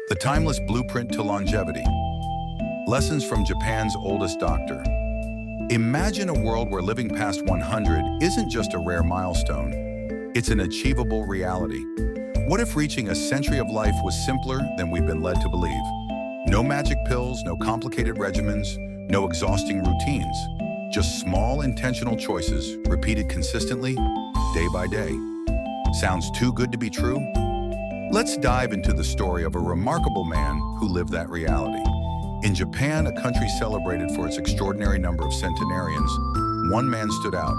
The timeless blueprint to longevity. Lessons from Japan's oldest doctor. Imagine a world where living past 100 isn't just a rare milestone, it's an achievable reality. What if reaching a century of life was simpler than we've been led to believe? No magic pills, no complicated regimens, no exhausting routines. Just small, intentional choices, repeated consistently, day by day. Sounds too good to be true? Let's dive into the story of a remarkable man who lived that reality. In Japan, a country celebrated for its extraordinary number of centenarians, one man stood out,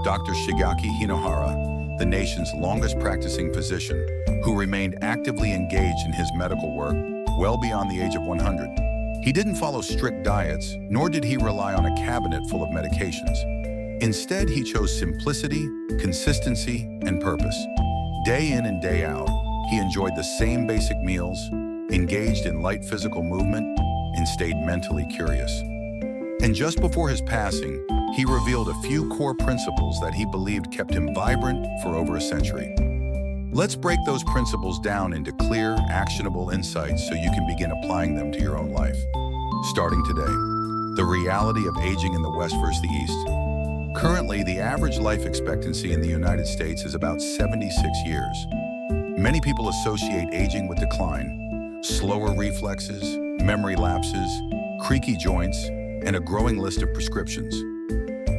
Dr. Shigeaki Hinohara, the nation's longest practicing physician, who remained actively engaged in his medical work well beyond the age of 100. He didn't follow strict diets, nor did he rely on a cabinet full of medications. Instead, he chose simplicity, consistency, and purpose. Day in and day out, he enjoyed the same basic meals, engaged in light physical movement, and stayed mentally curious. And just before his passing, he revealed a few core principles that he believed kept him vibrant for over a century. Let's break those principles down into clear, actionable insights so you can begin applying them to your own life. Starting today, the reality of aging in the West versus the East. Currently, the average life expectancy in the United States is about 76 years. Many people associate aging with decline, slower reflexes, memory lapses, creaky joints, and a growing list of prescriptions.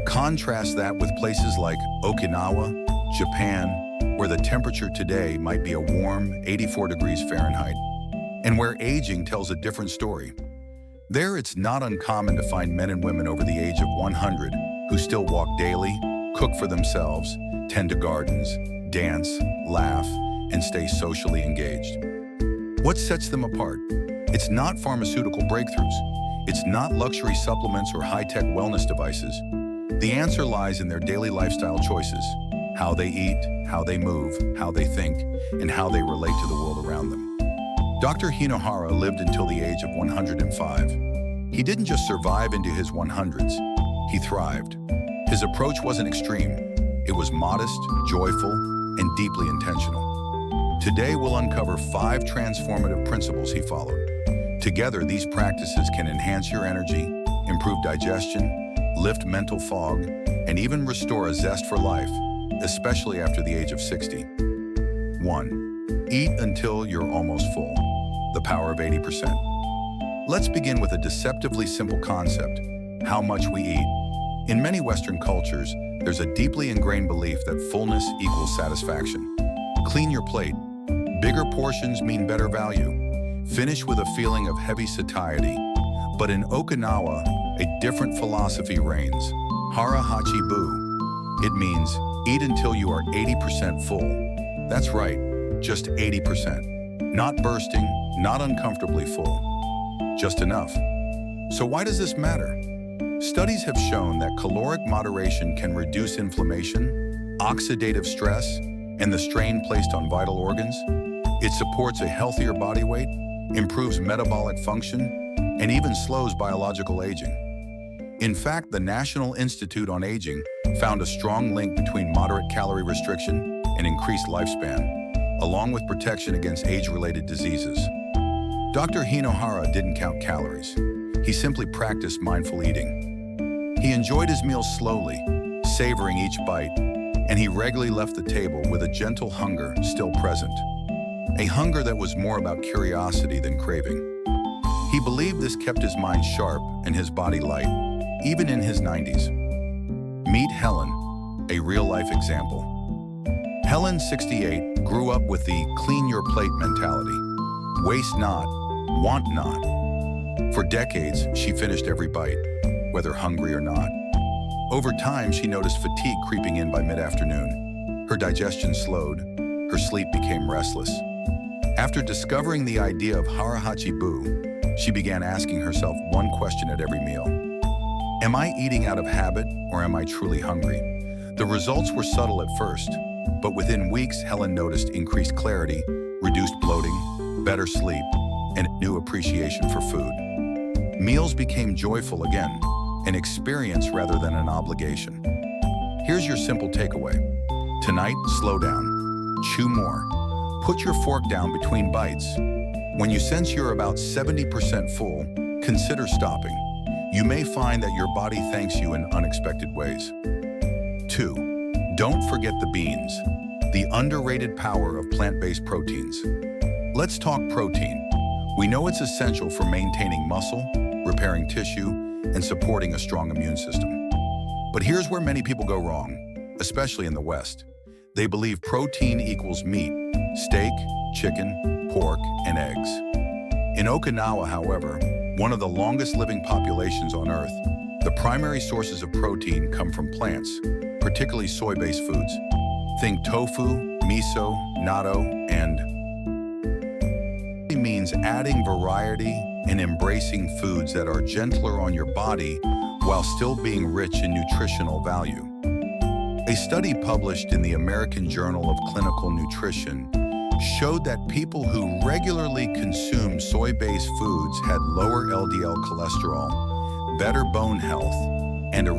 Contrast that with places like Okinawa, Japan, where the temperature today might be a warm 84 degrees Fahrenheit, and where aging tells a different story. There, it's not uncommon to find men and women over the age of 100 who still walk daily, cook for themselves, tend to gardens, dance, laugh, and stay socially engaged. What sets them apart? It's not pharmaceutical breakthroughs. It's not luxury supplements or high-tech wellness devices. The answer lies in their daily lifestyle choices: how they eat, how they move, how they think, and how they relate to the world around them. Dr. Hinohara lived until the age of 105. He didn't just survive into his 100s, he thrived. His approach wasn't extreme. It was modest, joyful, and deeply intentional. Today, we'll uncover 5 transformative principles he followed. Together, these practices can enhance your energy, improve digestion, lift mental fog, and even restore a zest for life, especially after the age of 60. 1. Eat until you're almost full. The power of 80%. Let's begin with a deceptively simple concept: how much we eat. In many Western cultures, there's a deeply ingrained belief that fullness equals satisfaction. Clean your plate. Bigger portions mean better value. Finish with a feeling of heavy satiety. But in Okinawa, a different philosophy reigns: hara hachi bu. It means eat until you are 80% full. That's right, just 80%. Not bursting, not uncomfortably full. Just enough. So why does this matter? Studies have shown that caloric moderation can reduce inflammation, oxidative stress, and the strain placed on vital organs. It supports a healthier body weight, improves metabolic function, and even slows biological aging. In fact, the National Institute on Aging found a strong link between moderate calorie restriction and increased lifespan, along with protection against age-related diseases. Dr. Hinohara didn't count calories. He simply practiced mindful eating. He enjoyed his meals slowly, savoring each bite, and he regularly left the table with a gentle hunger still present. A hunger that was more about curiosity than craving. He believed this kept his mind sharp and his body light, even in his 90s. Meet Helen, a real-life example. Helen, 68, grew up with the clean your plate mentality. Waste not, want not. For decades, she finished every bite, whether hungry or not. Over time, she noticed fatigue creeping in by mid-afternoon. Her digestion slowed, her sleep became restless. After discovering the idea of hara-hachi bu, she began asking herself one question at every meal: am I eating out of habit, or am I truly hungry? The results were subtle at first, but within weeks, Helen noticed increased clarity, reduced bloating, better sleep, and a new appreciation for food. Meals became joyful again, an experience rather than an obligation. Here's your simple takeaway. Tonight, slow down. Chew more. Put your fork down between bites. When you sense you're about 70% full, consider stopping. You may find that your body thanks you in unexpected ways. 2. Don't forget the beans, the underrated power of plant-based proteins. Let's talk protein. We know it's essential for maintaining muscle, repairing tissue, and supporting a strong immune system. But here's where many people go wrong, especially in the West. They believe protein equals meat, steak, chicken, pork, and eggs. In Okinawa, however, one of the longest living populations on Earth, the primary sources of protein come from plants, particularly soy-based foods. Think tofu, miso, natto, and it means adding variety and embracing foods that are gentler on your body while still being rich in nutritional value. A study published in the American Journal of Clinical Nutrition showed that people who regularly consumed soy-based foods had lower LDL cholesterol, better bone health, and a